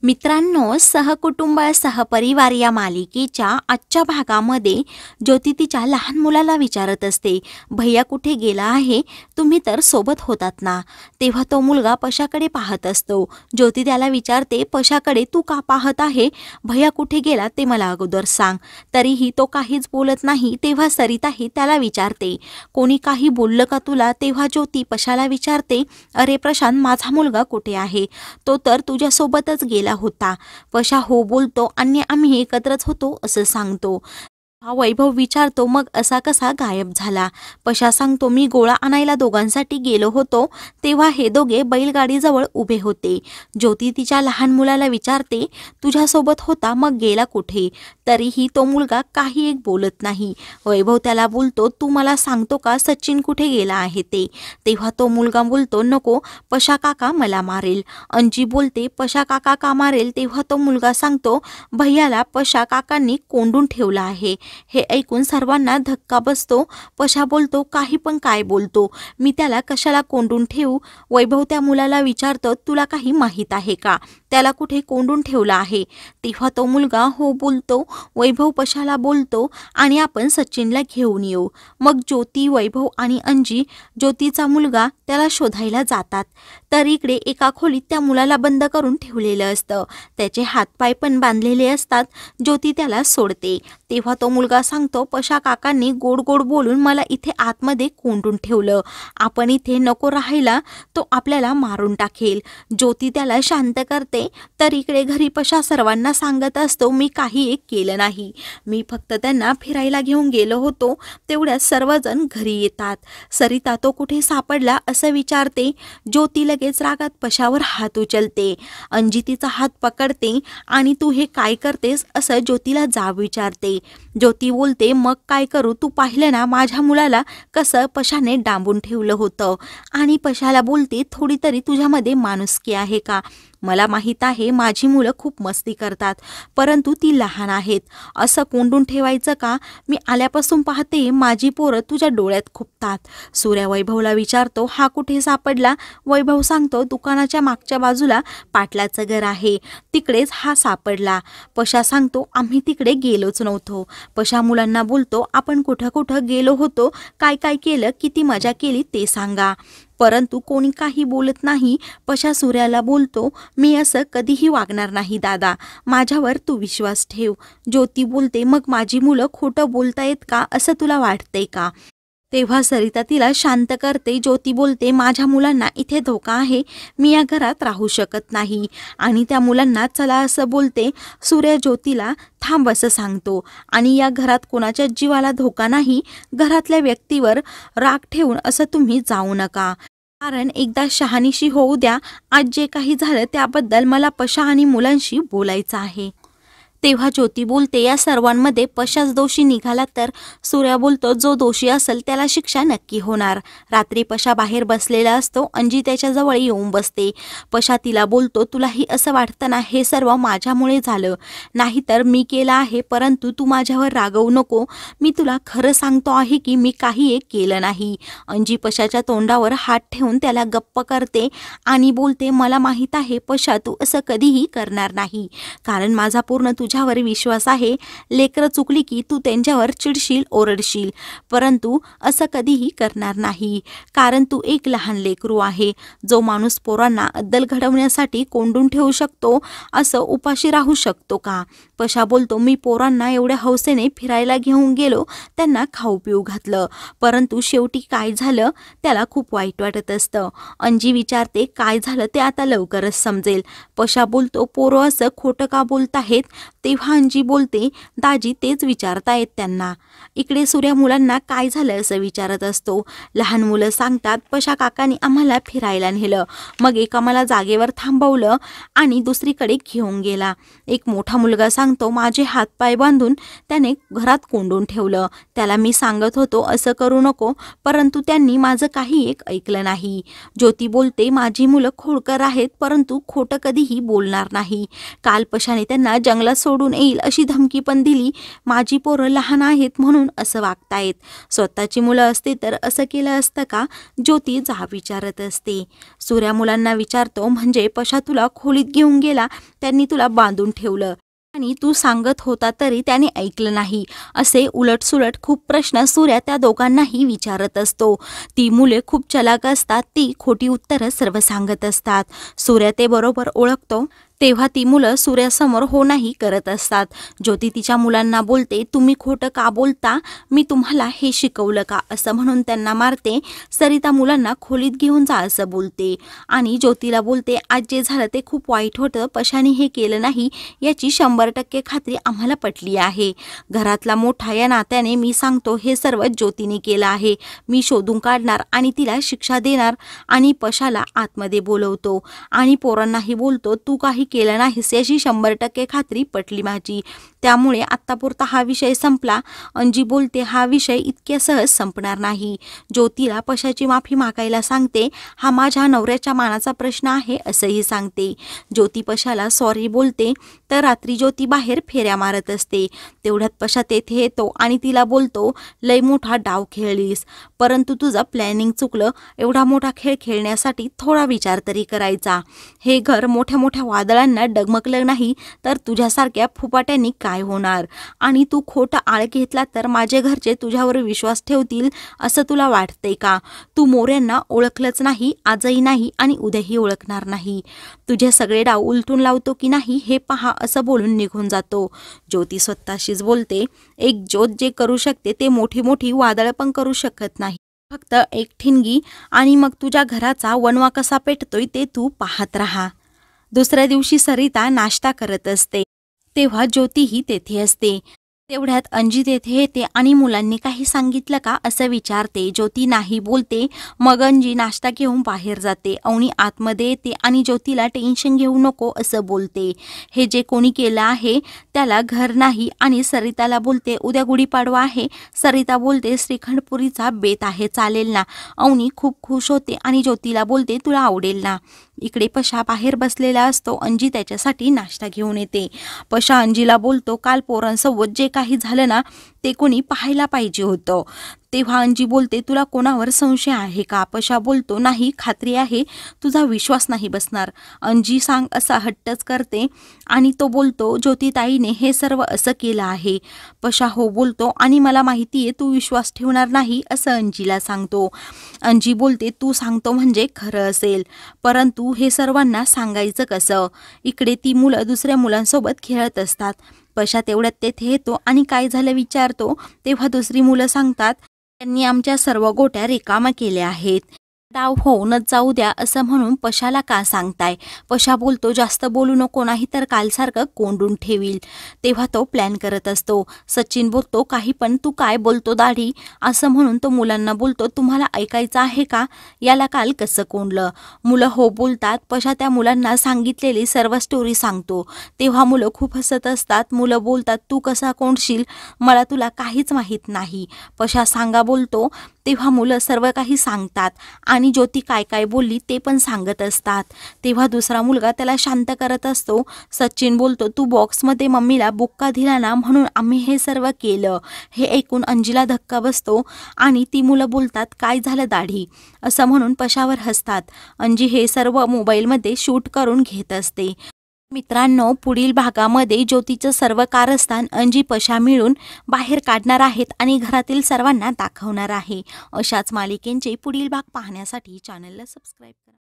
मित्रांनो, सहकुटुंब सहपरिवार या मालिकेच्या आजच्या भागामध्ये ज्योती तिच्या लहान मुलाला विचारत असते, भैया कुठे गेला आहे? तुम्ही तर सोबत होतात ना? तेव्हा तो मुलगा पशाकडे पाहत असतो. ज्योती त्याला विचारते, पशाकडे तू का पाहत आहे? भैया कुठे गेला ते मला अगोदर सांग. तरीही तो काहीच बोलत नाही. तेव्हा सरिताही त्याला विचारते, कोणी काही बोललं का तुला? तेव्हा ज्योती पशाला विचारते, अरे प्रशांत, माझा मुलगा कुठे आहे? तो तर तुझ्यासोबतच गेला होता. पशा हो बोलतो आणि आम्ही एकत्रच होतो असं सांगतो. हा वैभव विचारतो, मग असा कसा गायब झाला? पशा सांगतो, मी गोळा आणायला दोघांसाठी गेलो होतो तेव्हा हे दोघे बैलगाडीजवळ उभे होते. ज्योती तिच्या लहान मुलाला विचारते, तुझ्यासोबत होता मग गेला कुठे? तरीही तो मुलगा काही एक बोलत नाही. वैभव त्याला बोलतो, तू मला सांगतो का सचिन कुठे गेला आहे ते? तेव्हा तो मुलगा बोलतो, नको, पशा काका मला मारेल. अंजी बोलते, पशा काका का मारेल? तेव्हा तो मुलगा सांगतो, भैयाला पशा काकांनी कोंडून ठेवलं आहे. हे ऐकून सर्वांना धक्का बसतो. पशा बोलतो, काही पण काय बोलतो? मी त्याला कशाला कोंडून ठेवू? वैभव त्या मुलाला विचारतो, तुला काही माहीत आहे का त्याला कुठे कोंडून ठेवलं आहे? तेव्हा तो मुलगा हो बोलतो. वैभव पशाला बोलतो, आणि आपण सचिनला घेऊन येऊ. मग ज्योती, वैभव आणि अंजी ज्योतीचा मुलगा त्याला शोधायला जातात. तर इकडे एका खोलीत त्या मुलाला बंद करून ठेवलेलं असतं. त्याचे हातपाय पण बांधलेले असतात. ज्योती त्याला सोडते. तेव्हा तो मुलगा सांगतो, पशा काकांनी गोड गोड बोलून मला इथे आतमध्ये कोंडून ठेवलं. आपण इथे नको राहायला, तो आपल्याला मारून टाकेल. ज्योती त्याला शांत करते. तर इकडे घरी पशा सर्वांना सांगत असतो, मी काही एक केलं नाही. मी फक्त त्यांना फिरायला घेऊन गेलो होतो. तेवढ्यात सर्वजण घरी येतात. सरिता तो कुठे सापडला असं विचारते. ज्योती लगेच रागात पशावर हात उचलते. अंजी तिचा हात पकडते आणि तू हे काय करतेस असं ज्योतीला जाब विचारते. ज्योती बोलते, मग काय करू? तू पाहिलं ना माझ्या मुलाला कसं पशाने डांबून ठेवलं होतं. आणि पशाला बोलते, थोडी तरी तुझ्यामध्ये माणुसकी आहे का? मला माहीत आहे माझी मुलं खूप मस्ती करतात, परंतु ती लहान आहेत. असं कोंडून ठेवायचं का? मी आल्यापासून पाहते माझी पोरं तुझ्या डोळ्यात खुपतात. सूर्या वैभवला विचारतो, हा कुठे सापडला? वैभव सांगतो, दुकानाच्या मागच्या बाजूला पाटलाचं घर आहे, तिकडेच हा सापडला. पशा सांगतो, आम्ही तिकडे गेलोच नव्हतो. पशा मुलांना बोलतो, आपण कुठं कुठं गेलो होतो, काय काय केलं, किती मजा केली ते सांगा. परंतु कोणी काही बोलत नाही. पशा सूर्याला बोलतो, मी असं कधीही वागणार नाही दादा, माझ्यावर तू विश्वास ठेव. ज्योती बोलते, मग माझी मुलं खोटं बोलतायत का असं तुला वाटतंय का? तेव्हा सरिता तिला शांत करते. ज्योती बोलते, माझ्या मुलांना इथे धोका आहे, मी या घरात राहू शकत नाही. आणि त्या मुलांना चला असं बोलते. सूर्य ज्योतीला थांब असं सांगतो. आणि या घरात कोणाच्या जीवाला धोका नाही. घरातल्या व्यक्तीवर राग ठेवून असं तुम्ही जाऊ नका, कारण एकदा शहानिशी होऊ द्या. आज जे काही झालं त्याबद्दल मला पशा आणि मुलांशी बोलायचं आहे. तेव्हा ज्योती बोलते, या सर्वांमध्ये पशाच दोषी निघाला तर? सूर्या बोलतो, जो दोषी असेल त्याला शिक्षा नक्की होणार. रात्री पशा बाहेर बसलेला असतो. अंजी त्याच्याजवळ येऊन बसते. पशा तिला बोलतो, तुलाही असं वाटतं ना हे सर्व माझ्यामुळे झालं? नाहीतर मी केलं आहे, परंतु तू माझ्यावर रागवू नको. मी तुला खरं सांगतो आहे की मी काही एक केलं नाही. अंजी पशाच्या तोंडावर हात ठेवून त्याला गप्प करते आणि बोलते, मला माहीत आहे पशा, तू असं कधीही करणार नाही, कारण माझा पूर्ण तुझ्यावर विश्वास आहे. लेकरं चुकली की तू त्यांच्यावर चिडशील, ओरडशील, परंतु असं कधीही करणार नाही, कारण तू एक लहान लेकरू आहे. जो माणूस पोरांना अद्दल घडवण्यासाठी कोंडून ठेवू शकतो, असं उपाशी राहू शकतो का? पशा बोलतो, मी पोरांना एवढ्या हौसेने फिरायला घेऊन गेलो, त्यांना खाऊ पिऊ घातलं, परंतु शेवटी काय झालं त्याला खूप वाईट वाटत असतं. अंजी विचारते, काय झालं ते आता लवकरच समजेल. पशा बोलतो, पोरं असं खोटं का बोलत आहेत? तेव्हा अंजी बोलते, दाजी तेच विचारतायत त्यांना. इकडे सूर्या मुलांना काय झालं असं विचारत असतो. लहान मुलं सांगतात, पशा काकांनी आम्हाला फिरायला नेलं, मग एका मला जागेवर थांबवलं आणि दुसरीकडे घेऊन गेला. एक मोठा मुलगा सांगतो, माझे हातपाय बांधून त्याने घरात कोंडून ठेवलं. त्याला मी सांगत होतो असं करू नको, परंतु त्यांनी माझं काही एक ऐकलं नाही. ज्योती बोलते, माझी मुलं खोडकर आहेत, परंतु खोटं कधीही बोलणार नाही. काल पशाने त्यांना जंगलात सोडून सोडून येईल अशी धमकी पण दिली. माझी पोरं लहान आहेत म्हणून असं वागतायत. स्वतःची मुलं असते तर असं केलं असतं का? ज्योती जाब विचारत असते. सूर्या मुलांना विचारतो, म्हणजे पशा तुला खोलीत घेऊन गेला, त्यांनी तुला बांधून ठेवलं आणि तू सांगत होता तरी त्याने ऐकलं नाही. असे उलटसुलट खूप प्रश्न सूर्या त्या दोघांनाही विचारत असतो. ती मुले खूप चलाक असतात. ती खोटी उत्तरं सर्व सांगत असतात. सूर्या ते बरोबर ओळखतो. तेव्हा ती मुलं सूर्यासमोर हो नाही करत असतात. ज्योती तिच्या मुलांना बोलते, तुम्ही खोटं का बोलता? मी तुम्हाला हे शिकवलं का? असं म्हणून त्यांना मारते. सरिता मुलांना खोलीत घेऊन जा असं बोलते आणि ज्योतीला बोलते, आज जे झालं ते खूप वाईट होतं. पशाने हे केलं नाही याची 100% खात्री आम्हाला पटली आहे. घरातला मोठा या नात्याने मी सांगतो, हे सर्व ज्योतीने केलं आहे. मी शोधून काढणार आणि तिला शिक्षा देणार. आणि पशाला आतमध्ये बोलवतो आणि पोरांनाही बोलतो, तू काही केलं नाहीस याची 100% खात्री पटली माझी. त्यामुळे आत्तापुरता हा विषय संपला. अंजी बोलते, हा विषय इतक्या सहज संपणार नाही. ज्योतीला पशाची माफी मागायला सांगते. हा माझ्या नवऱ्याच्या मानाचा प्रश्न आहे असंही सांगते. ज्योती पशाला सॉरी बोलते. तर रात्री ज्योती बाहेर फेऱ्या मारत असते. तेवढ्यात पशा तेथे येतो आणि तिला बोलतो, लय मोठा डाव खेळलीस, परंतु तुझं प्लॅनिंग चुकलं. एवढा मोठा खेळ खेळण्यासाठी थोडा विचार तरी करायचा. हे घर मोठ्या मोठ्या वादळांना डगमगलं नाही तर तुझ्यासारख्या फुपाट्यांनी काय होणार? आणि तू खोटा आळ घेतला तर माझे घरचे तुझ्यावर विश्वास ठेवतील असं तुला वाटतंय का? तू मोऱ्यांना ओळखलंच नाही, आजही नाही आणि उद्याही ओळखणार नाही. तुझे सगळे डाव उलटून लावतो की नाही हे पहा असं बोलून निघून जातो. ज्योती स्वतःशीच बोलते, एक ज्योत जे करू शकते ते मोठी मोठी वादळं पण करू शकत नाही. फक्त एक ठिणगी आणि मग तुझ्या घराचा वणवा कसा पेटतोय ते तू पाहत राहा. दुसऱ्या दिवशी सरिता नाश्ता करत असते. तेव्हा ज्योतीही तेथे असते. तेवढ्यात अंजी तेथे येते आणि मुलांनी काही सांगितलं का असं विचारते. ज्योती नाही बोलते. मग अंजी नाश्ता घेऊन बाहेर जाते. अवनी आतमध्ये येते आणि ज्योतीला टेन्शन घेऊ नको असं बोलते. हे जे कोणी केलं आहे त्याला घर नाही. आणि सरिताला बोलते, उद्या गुढीपाडवा आहे. सरिता बोलते, श्रीखंडपुरीचा बेत आहे, चालेल ना? अवनी खूप खुश होते आणि ज्योतीला बोलते, तुला आवडेल ना? इकडे पशा बाहेर बसलेला असतो. अंजी त्याच्यासाठी नाश्ता घेऊन येते. पशा अंजीला बोलतो, काल पोरांसोबत जे काही झालं ना ते कोणी पाहायला पाहिजे होतं. तेव्हा अंजी बोलते, तुला कोणावर संशय आहे का? पशा बोलतो, नाही, खात्री आहे, तुझा विश्वास नाही बसणार. अंजी सांग असा हट्टच करते आणि तो बोलतो, ज्योतिताईने हे सर्व असं केलं आहे. पशा हो बोलतो आणि मला माहिती आहे तू विश्वास ठेवणार नाही असं अंजीला सांगतो. अंजी बोलते, तू सांगतो म्हणजे खरं असेल, परंतु हे सर्वांना सांगायचं कसं? इकडे ती मुलं दुसऱ्या मुलांसोबत खेळत असतात. पशा तेवढ्यात तेथे येतो आणि काय झालं विचारतो. तेव्हा दुसरी मुलं सांगतात, त्यांनी आमच्या सर्व गोट्या रिकामा केल्या आहेत. डाव होऊनच जाऊ द्या असं म्हणून पशाला का सांगताय? पशा बोलतो, जास्त बोलू नको, नाही तर कालसारखं कोंडून ठेवील. तेव्हा तो प्लॅन करत असतो. सचिन बोलतो, काही पण तू काय बोलतो दाढी? असं म्हणून तो मुलांना बोलतो, तुम्हाला ऐकायचं आहे का? याला काल कसं कोंडलं? मुलं हो बोलतात. पशा त्या मुलांना सांगितलेली सर्व स्टोरी सांगतो. तेव्हा मुलं खूप हसत असतात. मुलं बोलतात, तू कसा कोंडशील? मला तुला काहीच माहीत नाही. पशा सांगा बोलतो. तेव्हा मुलं सर्व काही सांगतात आणि ज्योती काय काय बोलली ते पण सांगत असतात. तेव्हा दुसरा मुलगा त्याला शांत करत असतो. सचिन बोलतो, तू बॉक्समध्ये मम्मीला बुक्का दिला ना म्हणून आम्ही हे सर्व केलं. हे ऐकून अंजीला धक्का बसतो आणि ती मुलं बोलतात, काय झालं दाढी? असं म्हणून पशावर हसतात. अंजी हे सर्व मोबाईलमध्ये शूट करून घेत असते. मित्रांनो, पुढील भागामध्ये ज्योतीचं सर्व कारस्थान अंजी पशा मिळून बाहेर काढणार आहेत आणि घरातील सर्वांना दाखवणार आहे. अशाच मालिकेंचे पुढील भाग पाहण्यासाठी चॅनलला सबस्क्राईब करा.